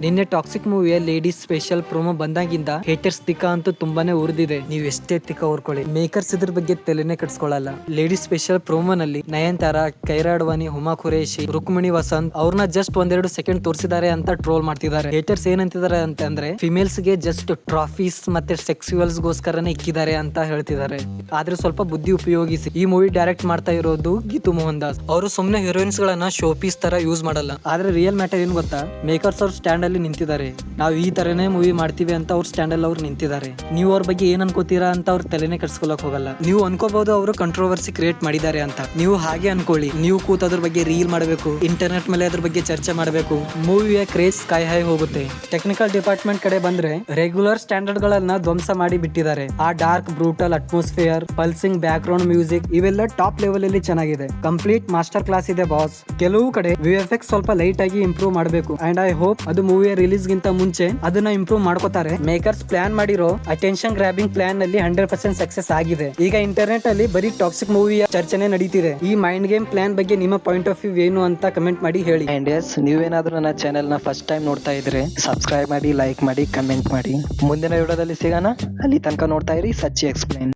ನಿನ್ನೆ toxic ಮೂವಿಯ ladies special promo ಬಂದಾಗಿಂದ haters ತಿಕ್ಕ ಅಂತೂ ತುಂಬಾನೇ ಉರಿದಿದೆ. ನೀವ್ ಎಷ್ಟೇ ತಿಕ್ಕ ಉರ್ಕೊಳ್ಳಿ, ಮೇಕರ್ಸ್ ಇದ್ರ ಬಗ್ಗೆ ತಲೆನೇ ಕೆಡ್ಸ್ಕೊಳ್ಳಲ್ಲ. ಲೇಡೀಸ್ ಸ್ಪೆಷಲ್ ಪ್ರೋಮೋನಲ್ಲಿ ನಯನತಾರ, ಕೈರಾ ಅಡ್ವಾಣಿ, ಹುಮಾ ಖುರೇಶಿ, ರುಕ್ಮಿಣಿ ವಸಂತ್ ಅವ್ರನ್ನ ಜಸ್ಟ್ ಒಂದೆರಡು ಸೆಕೆಂಡ್ ತೋರಿಸಿದ್ದಾರೆ ಅಂತ ಟ್ರೋಲ್ ಮಾಡ್ತಿದ್ದಾರೆ. ಹೇಟರ್ಸ್ ಏನಂತಿದ್ದಾರೆ ಅಂತಂದ್ರೆ ಫಿಮೇಲ್ಸ್ ಗೆ ಜಸ್ಟ್ ಟ್ರಾಫೀಸ್ ಮತ್ತೆ ಸೆಕ್ಸುವಲ್ಸ್ ಗೋಸ್ಕರನೇ ಇಕ್ಕಿದ್ದಾರೆ ಅಂತ ಹೇಳ್ತಿದ್ದಾರೆ. ಆದ್ರೆ ಸ್ವಲ್ಪ ಬುದ್ಧಿ ಉಪಯೋಗಿಸಿ. ಈ ಮೂವಿ ಡೈರೆಕ್ಟ್ ಮಾಡ್ತಾ ಇರೋದು ಗೀತು ಮೋಹನ್ ದಾಸ್. ಅವರು ಸುಮ್ನೆ ಹೀರೋಯಿನ್ಸ್ ಗಳನ್ನ ಶೋ ಪೀಸ್ ತರ ಯೂಸ್ ಮಾಡಲ್ಲ. ಆದ್ರೆ ರಿಯಲ್ ಮ್ಯಾಟರ್ ಏನ್ ಗೊತ್ತಾ, ಮೇಕರ್ಸ್ ಅವ್ರ ಸ್ಟ್ಯಾಂಡ್ ಅಲ್ಲಿ ನಿಂತಿದ್ದಾರೆ. ನಾವು ಈ ತರನೇ ಮೂವಿ ಮಾಡ್ತೀವಿ ಅಂತ ಅವ್ರ ಸ್ಟ್ಯಾಂಡ್ ಅಲ್ಲಿ ಅವ್ರು ನಿಂತಿದ್ದಾರೆ. ನೀವು ಅವ್ರ ಬಗ್ಗೆ ಏನ್ ಅನ್ಕೋತೀರಾ ಅಂತ ಅವ್ರ ತಲೆನೇ ಕೆಡ್ಸ್ಕೊಳಕ್ ಹೋಗಲ್ಲ. ನೀವು ಅನ್ಕೋಬಹುದು ಅವರು ಕಂಟ್ರೋವರ್ಸಿ ಕ್ರಿಯೇಟ್ ಮಾಡಿದ್ದಾರೆ ಅಂತ. ನೀವು ಹಾಗೆ ಅನ್ಕೊಳ್ಳಿ, ನೀವು ಕೂತ್ ಅದ್ರ ಬಗ್ಗೆ ರೀಲ್ ಮಾಡಬೇಕು, ಇಂಟರ್ನೆಟ್ ಮೇಲೆ ಅದ್ರ ಬಗ್ಗೆ ಚರ್ಚೆ ಮಾಡಬೇಕು, ಮೂವಿಯ ಕ್ರೇಜ್ ಸ್ಕೈ ಹೈ ಹೋಗುತ್ತೆ. ಟೆಕ್ನಿಕಲ್ ಡಿಪಾರ್ಟ್ಮೆಂಟ್ ಕಡೆ ಬಂದ್ರೆ ರೆಗ್ಯುಲರ್ ಸ್ಟ್ಯಾಂಡರ್ಡ್ ಗಳನ್ನ ಧ್ವಂಸ ಮಾಡಿ ಬಿಟ್ಟಿದ್ದಾರೆ. ಆ dark brutal atmosphere, pulsing background music ಇವೆಲ್ಲ ಟಾಪ್ ಲೆವೆಲ್ ಅಲ್ಲಿ ಚೆನ್ನಾಗಿದೆ. ಕಂಪ್ಲೀಟ್ ಮಾಸ್ಟರ್ ಕ್ಲಾಸ್ ಇದೆ ಬಾಸ್. ಕೆಲವು ಕಡೆ ವಿಎಫ್ಎಕ್ಸ್ ಸ್ವಲ್ಪ ಲೈಟ್ ಆಗಿ ಇಂಪ್ರೂವ್ ಮಾಡಬೇಕು. ಅಂಡ್ ಐ ಹೋಪ್ ಅದು ಮೂವಿಯ ರಿಲೀಸ್ ಗಿಂತ ಮುಂಚೆ ಅದನ್ನ ಇಂಪ್ರೂವ್ ಮಾಡ್ಕೋತಾರೆ. ಮೇಕರ್ಸ್ ಪ್ಲಾನ್ ಮಾಡಿರೋ ಅಟೆನ್ಷನ್ ಗ್ರಾಬಿಂಗ್ ಪ್ಲಾನ್ ನಲ್ಲಿ 100% ಸಕ್ಸಸ್ ಆಗಿದೆ. ಈಗ ಇಂಟರ್ನೆಟ್ ಅಲ್ಲಿ ಬರೀ ಟಾಕ್ಸಿಕ್ ಮೂವಿಯ ಚರ್ಚೆನೆ ನಡೀತಿದೆ. ಈ ಮೈಂಡ್ ಗೇಮ್ ಪ್ಲಾನ್ ಬಗ್ಗೆ ನಿಮ್ಮ ಪಾಯಿಂಟ್ ಆಫ್ ವ್ಯೂ ಏನು ಅಂತ ಕಮೆಂಟ್ ಮಾಡಿ ಹೇಳಿ. ಅಂಡ್ ಎಸ್, ನೀವೇನಾದ್ರೂ ನನ್ನ ಚಾನೆಲ್ ನ ಫಸ್ಟ್ ಟೈಮ್ ನೋಡ್ತಾ ಇದ್ರೆ ಸಬ್ಸ್ಕ್ರೈಬ್ ಮಾಡಿ, ಲೈಕ್ ಮಾಡಿ, ಕಮೆಂಟ್ ಮಾಡಿ. ಮುಂದಿನ ವಿಡಿಯೋದಲ್ಲಿ ಸಿಗೋಣ. ಅಲ್ಲಿ ತನಕ ನೋಡ್ತಾ ಇರಿ ಸಚ್ಚಿ ಎಕ್ಸ್ಪ್ಲೈನ್.